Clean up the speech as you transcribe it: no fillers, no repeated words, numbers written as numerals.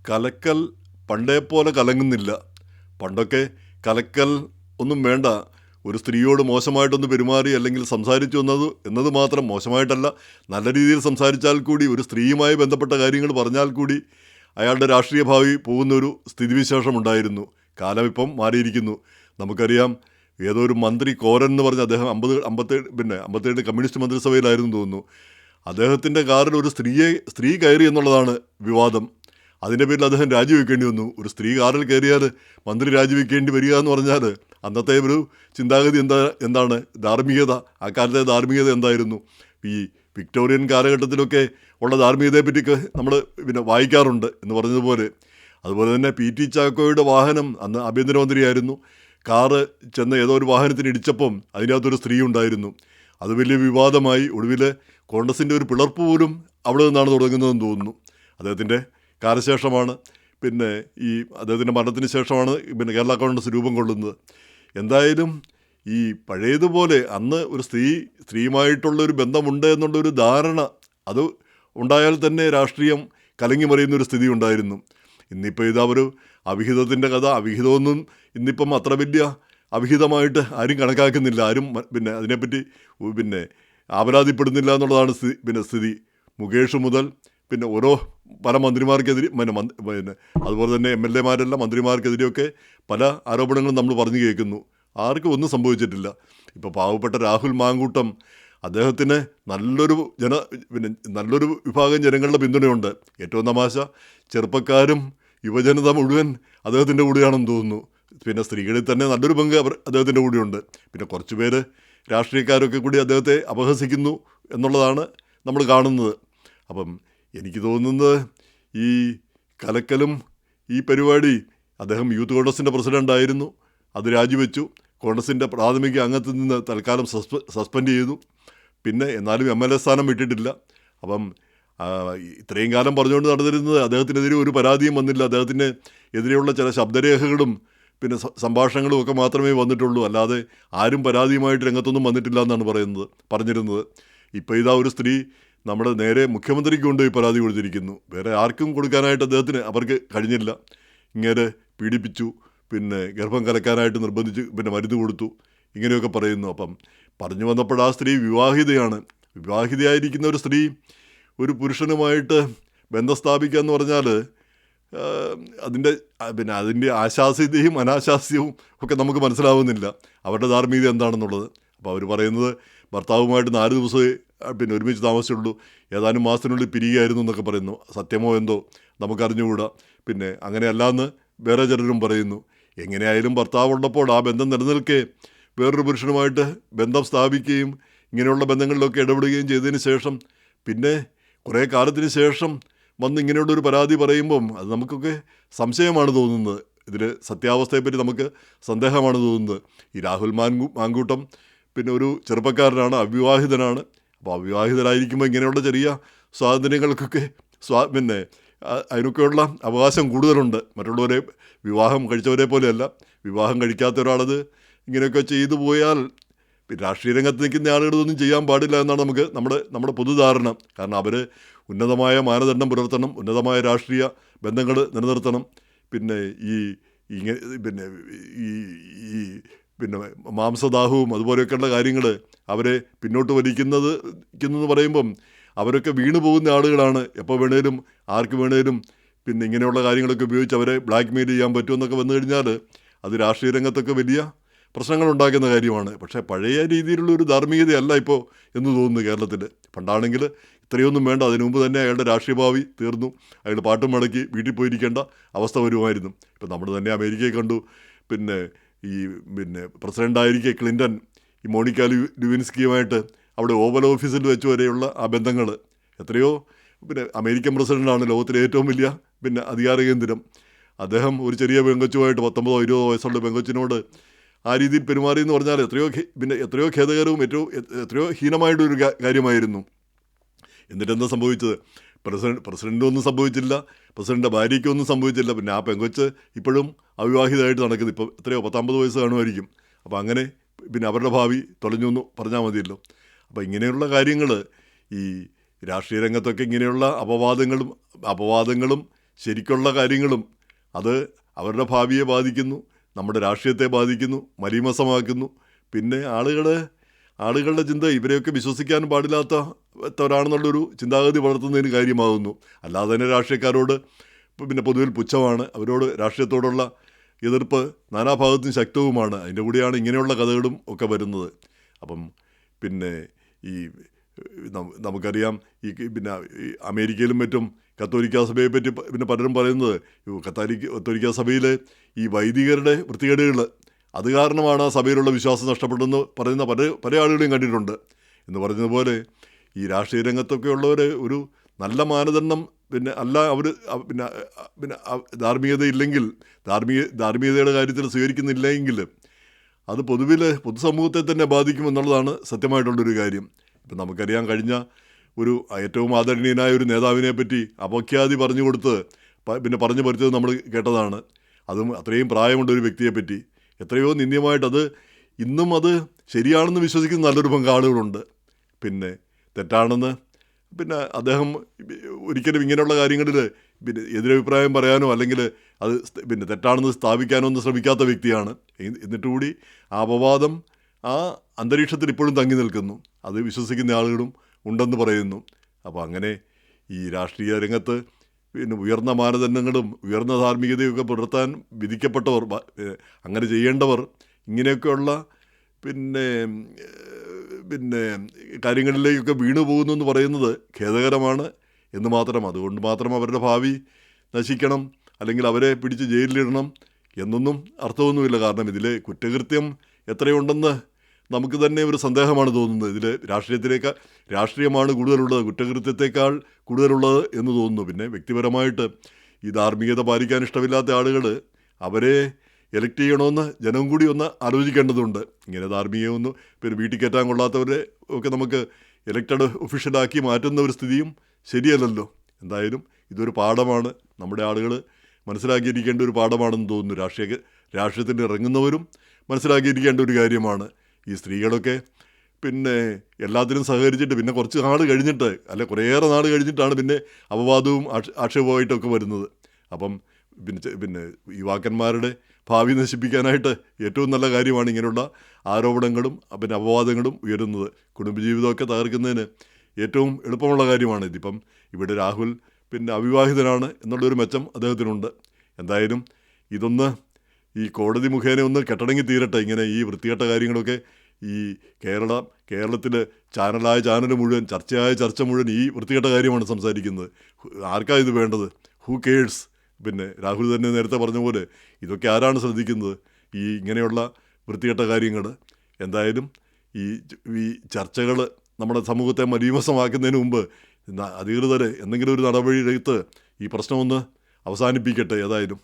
കലക്കൽ പണ്ടേ പോലെ കലങ്ങുന്നില്ല. പണ്ടൊക്കെ കലക്കൽ ഒന്നും വേണ്ട, ഒരു സ്ത്രീയോട് മോശമായിട്ടൊന്ന് പെരുമാറി അല്ലെങ്കിൽ സംസാരിച്ചു എന്നത് മാത്രം, മോശമായിട്ടല്ല, നല്ല രീതിയിൽ സംസാരിച്ചാൽ കൂടി, ഒരു സ്ത്രീയുമായി ബന്ധപ്പെട്ട കാര്യങ്ങൾ പറഞ്ഞാൽ കൂടി അയാളുടെ രാഷ്ട്രീയ ഭാവി പോകുന്നൊരു സ്ഥിതിവിശേഷമുണ്ടായിരുന്നു. കാലം ഇപ്പം മാറിയിരിക്കുന്നു. നമുക്കറിയാം, ഏതോ ഒരു മന്ത്രി കോരൻ എന്ന് പറഞ്ഞ അദ്ദേഹം 57 കമ്മ്യൂണിസ്റ്റ് മന്ത്രിസഭയിലായിരുന്നു തോന്നുന്നു. അദ്ദേഹത്തിൻ്റെ കാറിൽ ഒരു സ്ത്രീ കയറി എന്നുള്ളതാണ് വിവാദം. അതിൻ്റെ പേരിൽ അദ്ദേഹം രാജിവെക്കേണ്ടി വന്നു. ഒരു സ്ത്രീ കാറിൽ കയറിയാൽ മന്ത്രി രാജിവെക്കേണ്ടി വരിക എന്ന് പറഞ്ഞാൽ അന്നത്തെ ഒരു ചിന്താഗതി എന്താണ് ധാർമ്മികത, ആ കാലത്തെ ധാർമ്മികത എന്തായിരുന്നു? ഈ വിക്ടോറിയൻ കാലഘട്ടത്തിലൊക്കെ ഉള്ള ധാർമ്മികതയെപ്പറ്റിയൊക്കെ നമ്മൾ വായിക്കാറുണ്ട് എന്ന് പറഞ്ഞതുപോലെ. അതുപോലെ തന്നെ PT ചാക്കോയുടെ വാഹനം, അന്ന് ആഭ്യന്തരമന്ത്രിയായിരുന്നു, കാറ് ചെന്ന് ഏതോ ഒരു വാഹനത്തിന് ഇടിച്ചപ്പം അതിനകത്തൊരു സ്ത്രീ ഉണ്ടായിരുന്നു. അത് വലിയ വിവാദമായി. ഒടുവിൽ കോൺഗ്രസിൻ്റെ ഒരു പിളർപ്പ് പോലും അവിടെ നിന്നാണ് തുടങ്ങുന്നതെന്ന് തോന്നുന്നു. അദ്ദേഹത്തിൻ്റെ കാലശേഷമാണ്, ഈ അദ്ദേഹത്തിൻ്റെ മരണത്തിന് ശേഷമാണ് കേരള കോൺഗ്രസ് രൂപം കൊള്ളുന്നത്. എന്തായാലും ഈ പഴയതുപോലെ അന്ന് ഒരു സ്ത്രീയുമായിട്ടുള്ളൊരു ബന്ധമുണ്ട് എന്നുള്ളൊരു ധാരണ അത് ഉണ്ടായാൽ തന്നെ രാഷ്ട്രീയം കലങ്ങി മറിയുന്നൊരു സ്ഥിതി ഉണ്ടായിരുന്നു. ഇന്നിപ്പോൾ ഇതാ ഒരു അവിഹിതത്തിൻ്റെ കഥ. അവിഹിതമൊന്നും ഇന്നിപ്പം അത്ര വലിയ അവിഹിതമായിട്ട് ആരും കണക്കാക്കുന്നില്ല. ആരും അതിനെപ്പറ്റി അപരാധിപ്പെടുന്നില്ല എന്നുള്ളതാണ് സ്ഥിതി. മുകേഷ് മുതൽ ഓരോ പല മന്ത്രിമാർക്കെതിരെ അതുപോലെ തന്നെ MLA-മാരെല്ലാം മന്ത്രിമാർക്കെതിരെയൊക്കെ പല ആരോപണങ്ങളും നമ്മൾ പറഞ്ഞു കേൾക്കുന്നു. ആർക്കും ഒന്നും സംഭവിച്ചിട്ടില്ല. ഇപ്പോൾ പാവപ്പെട്ട രാഹുൽ മാങ്കൂട്ടം, അദ്ദേഹത്തിന് നല്ലൊരു വിഭാഗം ജനങ്ങളുടെ പിന്തുണയുണ്ട്. ഏറ്റവും തമാശ, ചെറുപ്പക്കാരും യുവജനത മുഴുവൻ അദ്ദേഹത്തിൻ്റെ കൂടെയാണെന്ന് തോന്നുന്നു. സ്ത്രീകളിൽ തന്നെ നല്ലൊരു പങ്ക് അദ്ദേഹത്തിൻ്റെ കൂടെയുണ്ട്. കുറച്ച് പേര് രാഷ്ട്രീയക്കാരൊക്കെ കൂടി അദ്ദേഹത്തെ അപഹസിക്കുന്നു എന്നുള്ളതാണ് നമ്മൾ കാണുന്നത്. അപ്പം എനിക്ക് തോന്നുന്നത് ഈ കലക്കലും ഈ പരിപാടി, അദ്ദേഹം യൂത്ത് കോൺഗ്രസിൻ്റെ പ്രസിഡൻ്റായിരുന്നു, അത് രാജിവെച്ചു. കോൺഗ്രസിൻ്റെ പ്രാഥമിക അംഗത്തിൽ നിന്ന് തൽക്കാലം സസ്പെൻഡ് ചെയ്തു. എന്നാലും MLA സ്ഥാനം വിട്ടിട്ടില്ല. അപ്പം ഇത്രയും കാലം പറഞ്ഞുകൊണ്ട് നടന്നിരുന്നത് അദ്ദേഹത്തിനെതിരെ ഒരു പരാതിയും വന്നില്ല. അദ്ദേഹത്തിന് എതിരെയുള്ള ചില ശബ്ദരേഖകളും സംഭാഷണങ്ങളും ഒക്കെ മാത്രമേ വന്നിട്ടുള്ളൂ. അല്ലാതെ ആരും പരാതിയുമായിട്ട് രംഗത്തൊന്നും വന്നിട്ടില്ല എന്നാണ് പറഞ്ഞിരുന്നത്. ഇപ്പോൾ ഇതാ ഒരു സ്ത്രീ നമ്മുടെ നേരെ മുഖ്യമന്ത്രിക്ക് കൊണ്ടുപോയി പരാതി കൊടുത്തിരിക്കുന്നു. വേറെ ആർക്കും കൊടുക്കാനായിട്ട് അവർക്ക് കഴിഞ്ഞില്ല. ഇങ്ങനെ പീഡിപ്പിച്ചു, ഗർഭം കലക്കാനായിട്ട് നിർബന്ധിച്ച് മരുന്ന് കൊടുത്തു, ഇങ്ങനെയൊക്കെ പറയുന്നു. അപ്പം പറഞ്ഞു വന്നപ്പോൾ ആ സ്ത്രീ വിവാഹിതയാണ്. വിവാഹിതയായിരിക്കുന്ന ഒരു സ്ത്രീ ഒരു പുരുഷനുമായിട്ട് ബന്ധം സ്ഥാപിക്കുക എന്ന് പറഞ്ഞാൽ അതിൻ്റെ ആശാസ്യതയും അനാശാസ്യവും ഒക്കെ നമുക്ക് മനസ്സിലാവുന്നില്ല, അവരുടെ ധാർമ്മികത എന്താണെന്നുള്ളത്. അപ്പോൾ അവർ പറയുന്നത് ഭർത്താവുമായിട്ട് 4 ദിവസമേ ഒരുമിച്ച് താമസിച്ചുള്ളൂ, ഏതാനും മാസത്തിനുള്ളിൽ പിരിയുകയായിരുന്നു എന്നൊക്കെ പറയുന്നു. സത്യമോ എന്തോ നമുക്കറിഞ്ഞുകൂടാ. അങ്ങനെയല്ലാന്ന് വേറെ ചിലരും പറയുന്നു. എങ്ങനെയായാലും ഭർത്താവുള്ളപ്പോൾ ആ ബന്ധം നിലനിൽക്കെ വേറൊരു പുരുഷനുമായിട്ട് ബന്ധം സ്ഥാപിക്കുകയും ഇങ്ങനെയുള്ള ബന്ധങ്ങളിലൊക്കെ ഇടപെടുകയും ചെയ്തതിന് ശേഷം കുറേ കാലത്തിന് ശേഷം വന്ന് ഇങ്ങനെയുള്ളൊരു പരാതി പറയുമ്പം അത് നമുക്കൊക്കെ സംശയമാണ് തോന്നുന്നത്. ഇതിൽ സത്യാവസ്ഥയെപ്പറ്റി നമുക്ക് സന്ദേഹമാണ് തോന്നുന്നത്. ഈ രാഹുൽ മാങ്കൂട്ടം ഒരു ചെറുപ്പക്കാരനാണ്, അവിവാഹിതനാണ്. അപ്പോൾ അവിവാഹിതരായിരിക്കുമ്പോൾ ഇങ്ങനെയുള്ള ചെറിയ സ്വാതന്ത്ര്യങ്ങൾക്കൊക്കെ അതിനൊക്കെയുള്ള അവകാശം കൂടുതലുണ്ട്. മറ്റുള്ളവരെ വിവാഹം കഴിച്ചവരെ പോലെയല്ല. വിവാഹം കഴിക്കാത്ത ഒരാളത് ഇങ്ങനെയൊക്കെ ചെയ്തു പോയാൽ രാഷ്ട്രീയ രംഗത്ത് നിൽക്കുന്ന ആളുകളൊന്നും ചെയ്യാൻ പാടില്ല എന്നാണ് നമ്മുടെ പൊതുധാരണ. കാരണം അവർ ഉന്നതമായ മാനദണ്ഡം പുലർത്തണം, ഉന്നതമായ രാഷ്ട്രീയ ബന്ധങ്ങൾ നിലനിർത്തണം. മാംസദാഹവും അതുപോലെയൊക്കെയുള്ള കാര്യങ്ങൾ അവരെ പിന്നോട്ട് വലിക്കുന്നതെന്ന് പറയുമ്പം അവരൊക്കെ വീണു പോകുന്ന ആളുകളാണ്. എപ്പോൾ വേണേലും ആർക്ക് വേണേലും ഇങ്ങനെയുള്ള കാര്യങ്ങളൊക്കെ ഉപയോഗിച്ച് അവരെ ബ്ലാക്ക് മെയിൽ ചെയ്യാൻ പറ്റുമെന്നൊക്കെ വന്നു കഴിഞ്ഞാൽ അത് രാഷ്ട്രീയ രംഗത്തൊക്കെ വലിയ പ്രശ്നങ്ങളുണ്ടാക്കുന്ന കാര്യമാണ്. പക്ഷേ പഴയ രീതിയിലുള്ളൊരു ധാർമ്മികതയല്ല ഇപ്പോൾ എന്ന് തോന്നുന്നു കേരളത്തിൽ. പണ്ടാണെങ്കിൽ ഇത്രയൊന്നും വേണ്ട, അതിനു മുമ്പ് തന്നെ അയാളുടെ രാഷ്ട്രീയ ഭാവി തീർന്നു, അയാൾ പാട്ടും മടക്കി വീട്ടിൽ പോയിരിക്കേണ്ട അവസ്ഥ വരുമായിരുന്നു. ഇപ്പം നമ്മൾ തന്നെ അമേരിക്കയെ കണ്ടു. ഈ പ്രസിഡൻ്റായിരിക്കെ ക്ലിൻ്റൺ ഈ മോണിക്ക ലുവിൻസ്കിയുമായിട്ട് അവിടെ ഓവൽ ഓഫീസിൽ വെച്ച് വരെയുള്ള ആ ബന്ധങ്ങൾ എത്രയോ. അമേരിക്കൻ പ്രസിഡൻ്റാണ്, ലോകത്തിലെ ഏറ്റവും വലിയ അധികാര കേന്ദ്രം. അദ്ദേഹം ഒരു ചെറിയ പെങ്കൊച്ചുമായിട്ട് 19-20 വയസ്സുള്ള പെങ്കൊച്ചിനോട് ആ രീതിയിൽ പെരുമാറി എന്ന് പറഞ്ഞാൽ എത്രയോ ഖേദകരവും എത്രയോ ഹീനമായിട്ടൊരു കാര്യമായിരുന്നു. എന്നിട്ടെന്താ സംഭവിച്ചത്? പ്രസിഡൻറ്റൊന്നും സംഭവിച്ചില്ല, പ്രസിഡൻ്റെ ഭാര്യയ്ക്കൊന്നും സംഭവിച്ചില്ല. ആ പെങ്കൊച്ച് ഇപ്പോഴും അവിവാഹിതമായിട്ട് നടക്കുന്നത്. ഇപ്പോൾ എത്രയോ 10-50 വയസ്സ് കാണുമായിരിക്കും. അപ്പോൾ അങ്ങനെ അവരുടെ ഭാവി തൊലഞ്ഞു എന്ന് പറഞ്ഞാൽ മതിയല്ലോ. അപ്പോൾ ഇങ്ങനെയുള്ള കാര്യങ്ങൾ ഈ രാഷ്ട്രീയ രംഗത്തൊക്കെ ഇങ്ങനെയുള്ള അപവാദങ്ങളും ശരിക്കുള്ള കാര്യങ്ങളും അത് അവരുടെ ഭാവിയെ ബാധിക്കുന്നു, നമ്മുടെ രാഷ്ട്രീയത്തെ ബാധിക്കുന്നു, മലീമസമാക്കുന്നു. പിന്നെ ആളുകളുടെ ചിന്ത ഇവരെയൊക്കെ വിശ്വസിക്കാൻ പാടില്ലാത്തവരാണെന്നുള്ളൊരു ചിന്താഗതി വളർത്തുന്നതിന് കാര്യമാകുന്നു. അല്ലാതെ തന്നെ രാഷ്ട്രീയക്കാരോട് പിന്നെ പൊതുവിൽ പുച്ഛമാണ്, അവരോട് രാഷ്ട്രീയത്തോടുള്ള എതിർപ്പ് നാനാഭാഗത്തും ശക്തവുമാണ്. അതിൻ്റെ കൂടെയാണ് ഇങ്ങനെയുള്ള കഥകളും ഒക്കെ വരുന്നത്. അപ്പം പിന്നെ ഈ നമുക്കറിയാം പിന്നെ ഈ അമേരിക്കയിലും മറ്റും കത്തോലിക്ക സഭയെ പറ്റി പിന്നെ പലരും പറയുന്നത് കത്തോലിക്ക സഭയിൽ ഈ വൈദികരുടെ വൃത്തികേടുകൾ അത് കാരണമാണ് ആ സഭയിലുള്ള വിശ്വാസം നഷ്ടപ്പെട്ടതെന്ന് പറയുന്ന പല ആളുകളെയും കണ്ടിട്ടുണ്ട്. എന്ന് പറഞ്ഞതുപോലെ ഈ രാഷ്ട്രീയ രംഗത്തൊക്കെ ഉള്ളവർ ഒരു നല്ല മാനദണ്ഡം പിന്നെ അല്ല അവർ പിന്നെ പിന്നെ ധാർമ്മികതയില്ലെങ്കിൽ ധാർമ്മികതയുടെ കാര്യത്തിൽ സ്വീകരിക്കുന്നില്ലെങ്കിൽ അത് പൊതുസമൂഹത്തെ തന്നെ ബാധിക്കുമെന്നുള്ളതാണ് സത്യമായിട്ടുള്ളൊരു കാര്യം. ഇപ്പം നമുക്കറിയാം, കഴിഞ്ഞ ഒരു ഏറ്റവും ആദരണീയനായ ഒരു നേതാവിനെ പറ്റി അപഖ്യാതി പറഞ്ഞു കൊടുത്ത് പിന്നെ പറഞ്ഞു പറിച്ചത് നമ്മൾ കേട്ടതാണ്. അതും അത്രയും പ്രായമുള്ള ഒരു വ്യക്തിയെപ്പറ്റി എത്രയോ നിന്ദ്യമായിട്ടത് ഇന്നും അത് ശരിയാണെന്ന് വിശ്വസിക്കുന്ന നല്ലൊരു പങ്കാളുകളുണ്ട്. പിന്നെ തെറ്റാണെന്ന് പിന്നെ അദ്ദേഹം ഒരിക്കലും ഇങ്ങനെയുള്ള കാര്യങ്ങളിൽ പിന്നെ എതിരഭിപ്രായം പറയാനോ അല്ലെങ്കിൽ അത് പിന്നെ തെറ്റാണെന്ന് സ്ഥാപിക്കാനോ ഒന്നും ശ്രമിക്കാത്ത വ്യക്തിയാണ്. എന്നിട്ട് കൂടി ആ അപവാദം ആ അന്തരീക്ഷത്തിൽ ഇപ്പോഴും തങ്ങി നിൽക്കുന്നു. അത് വിശ്വസിക്കുന്ന ആളുകളും ഉണ്ടെന്ന് പറയുന്നു. അപ്പോൾ അങ്ങനെ ഈ രാഷ്ട്രീയ രംഗത്ത് പിന്നെ ഉയർന്ന മാനദണ്ഡങ്ങളും ഉയർന്ന ധാർമ്മികതയൊക്കെ പുലർത്താൻ വിധിക്കപ്പെട്ടവർ, അങ്ങനെ ചെയ്യേണ്ടവർ ഇങ്ങനെയൊക്കെയുള്ള പിന്നെ പിന്നെ കാര്യങ്ങളിലേക്കൊക്കെ വീണു പോകുന്നു എന്ന് പറയുന്നത് ഖേദകരമാണ് എന്ന് മാത്രം. അതുകൊണ്ട് മാത്രം അവരുടെ ഭാവി നശിക്കണം അല്ലെങ്കിൽ അവരെ പിടിച്ച് ജയിലിലിടണം എന്നൊന്നും അർത്ഥമൊന്നുമില്ല. കാരണം ഇതിൽ കുറ്റകൃത്യം എത്രയുണ്ടെന്ന് നമുക്ക് തന്നെ ഒരു സന്ദേഹമാണ് തോന്നുന്നത്. ഇതിൽ രാഷ്ട്രീയമാണ് കൂടുതലുള്ളത്, കുറ്റകൃത്യത്തെക്കാൾ കൂടുതലുള്ളത് എന്ന് തോന്നുന്നു. പിന്നെ വ്യക്തിപരമായിട്ട് ഈ ധാർമ്മികത പാലിക്കാൻ ഇഷ്ടമില്ലാത്ത ആളുകൾ അവരെ എലക്ട് ചെയ്യണമെന്ന് ജനം കൂടി ഒന്ന് ആലോചിക്കേണ്ടതുണ്ട്. ഇങ്ങനെ ധാർമ്മികമൊന്നും പിന്നെ വീട്ടിൽ കയറ്റാൻ കൊള്ളാത്തവരെ ഒക്കെ നമുക്ക് എലക്റ്റഡ് ഒഫീഷ്യലാക്കി മാറ്റുന്ന ഒരു സ്ഥിതിയും ശരിയല്ലല്ലോ. എന്തായാലും ഇതൊരു പാഠമാണ്, നമ്മുടെ ആളുകൾ മനസ്സിലാക്കിയിരിക്കേണ്ട ഒരു പാഠമാണെന്ന് തോന്നുന്നു. രാഷ്ട്രീയത്തിൽ ഇറങ്ങുന്നവരും മനസ്സിലാക്കിയിരിക്കേണ്ട ഒരു കാര്യമാണ്. ഈ സ്ത്രീകളൊക്കെ പിന്നെ എല്ലാത്തിനും സഹകരിച്ചിട്ട് പിന്നെ കുറച്ച് നാൾ കഴിഞ്ഞിട്ട് കുറേയേറെ നാൾ കഴിഞ്ഞിട്ടാണ് പിന്നെ അപവാദവും ആക്ഷേപമായിട്ടൊക്കെ വരുന്നത്. അപ്പം പിന്നെ യുവാക്കന്മാരുടെ ഭാവി നശിപ്പിക്കാനായിട്ട് ഏറ്റവും നല്ല കാര്യമാണ് ഇങ്ങനെയുള്ള ആരോപണങ്ങളും പിന്നെ അപവാദങ്ങളും ഉയരുന്നത്. കുടുംബജീവിതമൊക്കെ തകർക്കുന്നതിന് ഏറ്റവും എളുപ്പമുള്ള കാര്യമാണ് ഇതിപ്പം. ഇവിടെ രാഹുൽ പിന്നെ അവിവാഹിതനാണ് എന്നുള്ളൊരു മെച്ചം അദ്ദേഹത്തിനുണ്ട്. എന്തായാലും ഇതൊന്ന് ഈ കോടതി മുഖേന ഒന്ന് കെട്ടടങ്ങി തീരട്ടെ. ഇങ്ങനെ ഈ വൃത്തികെട്ട കാര്യങ്ങളൊക്കെ ഈ കേരളത്തിൽ ചാനൽ മുഴുവൻ ചർച്ച മുഴുവൻ ഈ വൃത്തികെട്ട കാര്യമാണ് സംസാരിക്കുന്നത്. ആർക്കാണ് ഇത് വേണ്ടത്? Who cares? പിന്നെ രാഹുൽ തന്നെ നേരത്തെ പറഞ്ഞ പോലെ ഇതൊക്കെ ആരാണ് ശ്രദ്ധിക്കുന്നത്, ഈ ഇങ്ങനെയുള്ള വൃത്തികെട്ട കാര്യങ്ങൾ? എന്തായാലും ഈ ചർച്ചകൾ നമ്മുടെ സമൂഹത്തെ മലീമസമാക്കുന്നതിന് മുമ്പ് അധികൃതർ എന്തെങ്കിലും ഒരു നടപടിയെടുത്ത് ഈ പ്രശ്നമൊന്ന് അവസാനിപ്പിക്കട്ടെ ഏതായാലും.